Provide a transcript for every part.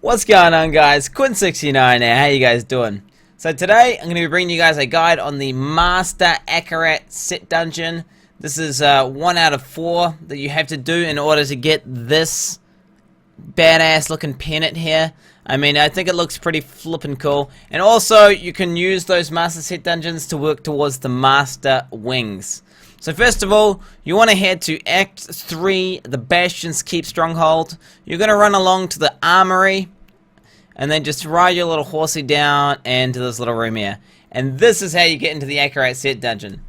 What's going on, guys? Quinn69 here. How you guys doing? So today I'm going to be bringing you guys a guide on the Master Akkhan set dungeon. This is 1 out of 4 that you have to do in order to get this badass looking pennant here. I mean, I think it looks pretty flippin' cool. And also, you can use those Master set dungeons to work towards the Master Wings. So first of all, you want to head to Act 3, the Bastion's Keep Stronghold. You're going to run along to the Armory, and then just ride your little horsey down into this little room here. And this is how you get into the Akkhan set dungeon.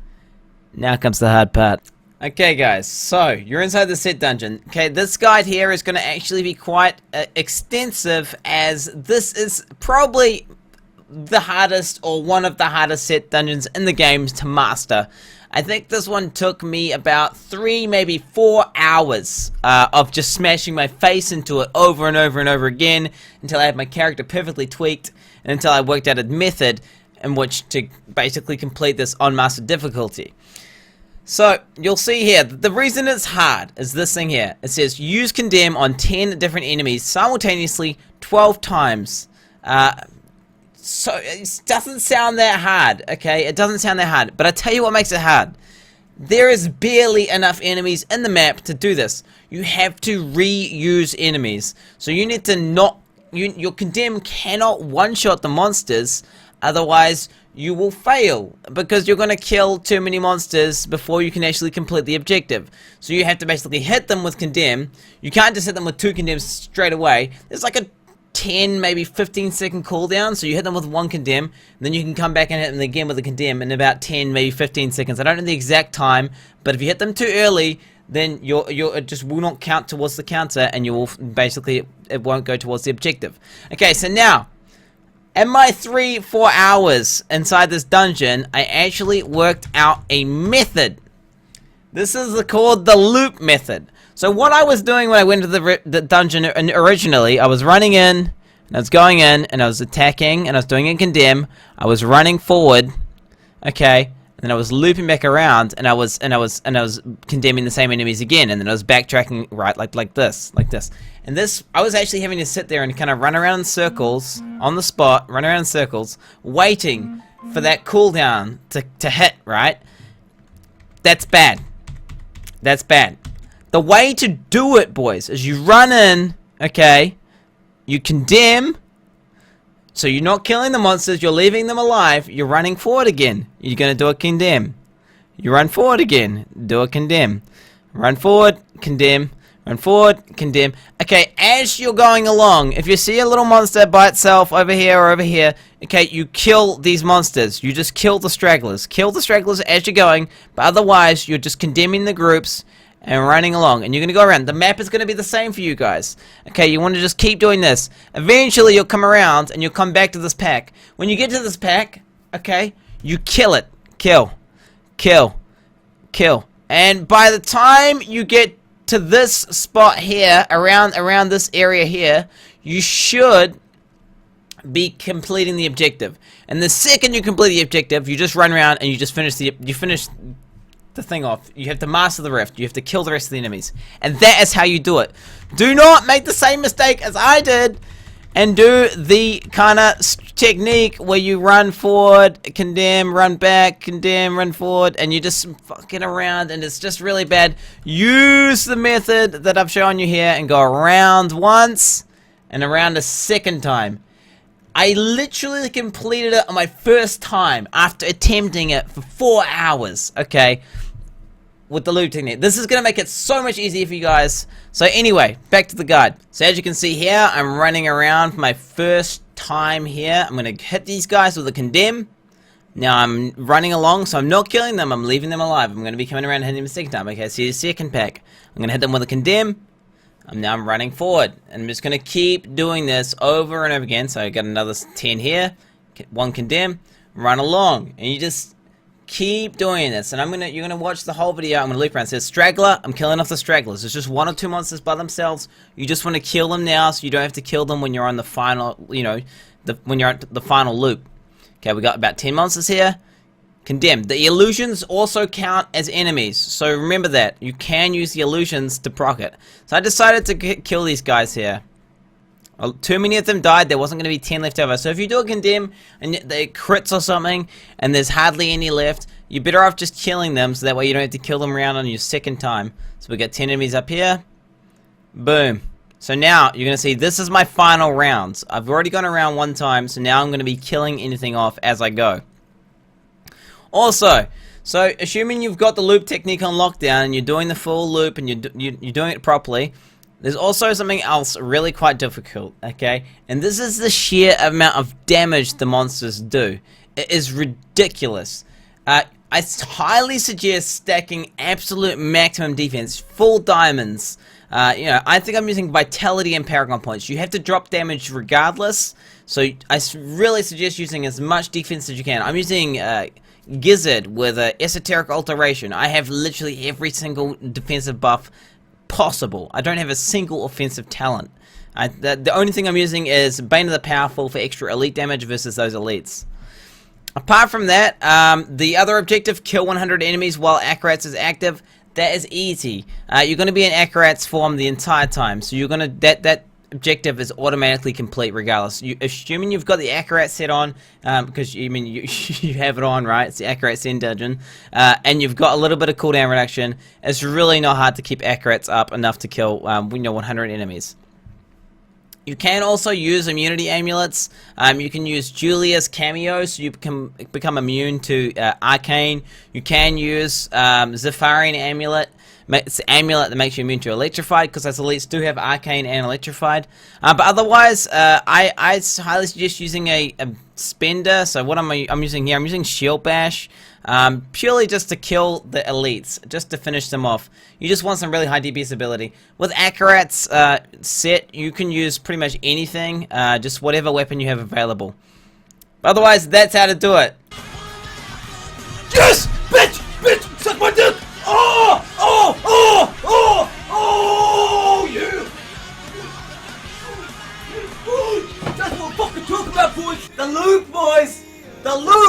Now comes the hard part. Okay guys, so you're inside the set dungeon. Okay, this guide here is going to actually be quite extensive, as this is probably the hardest, or one of the hardest set dungeons in the games to master. I think this one took me about 3, maybe 4 hours of just smashing my face into it over and over and over again until I had my character perfectly tweaked, and until I worked out a method in which to basically complete this on master difficulty. So, you'll see here, the reason it's hard is this thing here. It says, use condemn on 10 different enemies simultaneously 12 times. So, it doesn't sound that hard, okay? It doesn't sound that hard. But I tell you what makes it hard. There is barely enough enemies in the map to do this. You have to reuse enemies. So, you need to not... your condemn cannot one-shot the monsters, otherwise you will fail, because you're going to kill too many monsters before you can actually complete the objective. So you have to basically hit them with condemn. You can't just hit them with 2 condemns straight away. There's like a 10, maybe 15 second cooldown, so you hit them with 1 condemn, and then you can come back and hit them again with a condemn in about 10, maybe 15 seconds. I don't know the exact time, but if you hit them too early, then it just will not count towards the counter, and you will basically, it won't go towards the objective. Okay, so now, in my 3-4 hours inside this dungeon, I actually worked out a method. This is called the loop method. So what I was doing when I went to the dungeon originally, I was running in, and I was going in, and I was attacking, and I was doing a condemn. I was running forward, okay, and then I was looping back around, and I was condemning the same enemies again, and then I was backtracking right like this. And this, I was actually having to sit there and kind of run around in circles on the spot, run around in circles, waiting for that cooldown to hit, right? That's bad. That's bad. The way to do it, boys, is you run in, okay, you condemn, so you're not killing the monsters, you're leaving them alive, you're running forward again, you're going to do a condemn. You run forward again, do a condemn. Run forward, condemn. Run forward, condemn. Okay, as you're going along, if you see a little monster by itself over here or over here, okay, you kill these monsters. You just kill the stragglers. Kill the stragglers as you're going, but otherwise you're just condemning the groups and running along, and you're going to go around. The map is going to be the same for you guys. Okay, you want to just keep doing this. Eventually you'll come around and you'll come back to this pack. When you get to this pack, okay, you kill it. Kill. Kill. Kill. And by the time you get to this spot here, around this area here, you should be completing the objective. And the second you complete the objective, you just run around and you just finish the thing off. You have to master the rift. You have to kill the rest of the enemies. And that is how you do it. Do not make the same mistake as I did and do the kind of technique where you run forward, condemn, run back, condemn, run forward, and you just fucking around, and it's just really bad. Use the method that I've shown you here and go around once and around a second time. I literally completed it on my first time after attempting it for 4 hours, okay, with the loop technique. This is going to make it so much easier for you guys. So anyway, back to the guide. So as you can see here, I'm running around for my first time here. I'm going to hit these guys with a condemn. Now I'm running along, so I'm not killing them, I'm leaving them alive. I'm going to be coming around and hitting them a second time. Okay, so the second pack. I'm going to hit them with a condemn. Now I'm running forward. And I'm just going to keep doing this over and over again. So I got another 10 here. 1 condemn. Run along. And you just keep doing this, and you're gonna watch the whole video. I'm gonna loop around. It says straggler. I'm killing off the stragglers. There's just 1 or 2 monsters by themselves. You just want to kill them now, so you don't have to kill them when you're on the final, when you're at the final loop. Okay, we got about 10 monsters here. Condemn. The illusions also count as enemies, so remember that. You can use the illusions to proc it. So I decided to kill these guys here. Too many of them died. There wasn't going to be 10 left over. So if you do a condemn and they crits or something, and there's hardly any left, you're better off just killing them, so that way you don't have to kill them around on your second time. So we got 10 enemies up here. Boom. So now you're going to see this is my final rounds. I've already gone around one time, so now I'm going to be killing anything off as I go. Also, so assuming you've got the loop technique on lockdown and you're doing the full loop and you're doing it properly, there's also something else really quite difficult, okay? And this is the sheer amount of damage the monsters do. It is ridiculous. I highly suggest stacking absolute maximum defense, full diamonds. You know, I think I'm using vitality and paragon points. You have to drop damage regardless, so I really suggest using as much defense as you can. I'm using Gizzard with esoteric alteration. I have literally every single defensive buff possible. I don't have a single offensive talent. The only thing I'm using is Bane of the Powerful for extra elite damage versus those elites. Apart from that, the other objective, kill 100 enemies while Akkarats is active. That is easy. You're going to be in Akkarats form the entire time, so you're going to that objective is automatically complete regardless. Assuming you've got the Akkarat set on, because you have it on, right? It's the Akkarat Send dungeon, and you've got a little bit of cooldown reduction. It's really not hard to keep Akkarats up enough to kill 100 enemies. You can also use immunity amulets. You can use Julia's cameo, so you can become immune to Arcane. You can use Zephyrian amulet. It's an amulet that makes you immune to Electrified, because those elites do have Arcane and Electrified. But otherwise, I highly suggest using a Spender. So what I'm using here, I'm using Shield Bash, purely just to kill the elites, just to finish them off. You just want some really high DPS ability. With Akkarat's set, you can use pretty much anything, just whatever weapon you have available. But otherwise, that's how to do it. Yes! Bitch! Bitch! Suck my dick! Oh! Oh! Oh! Oh! Oh! Yeah! That's what I'm fucking talking about, boys! The loop, boys! The loop!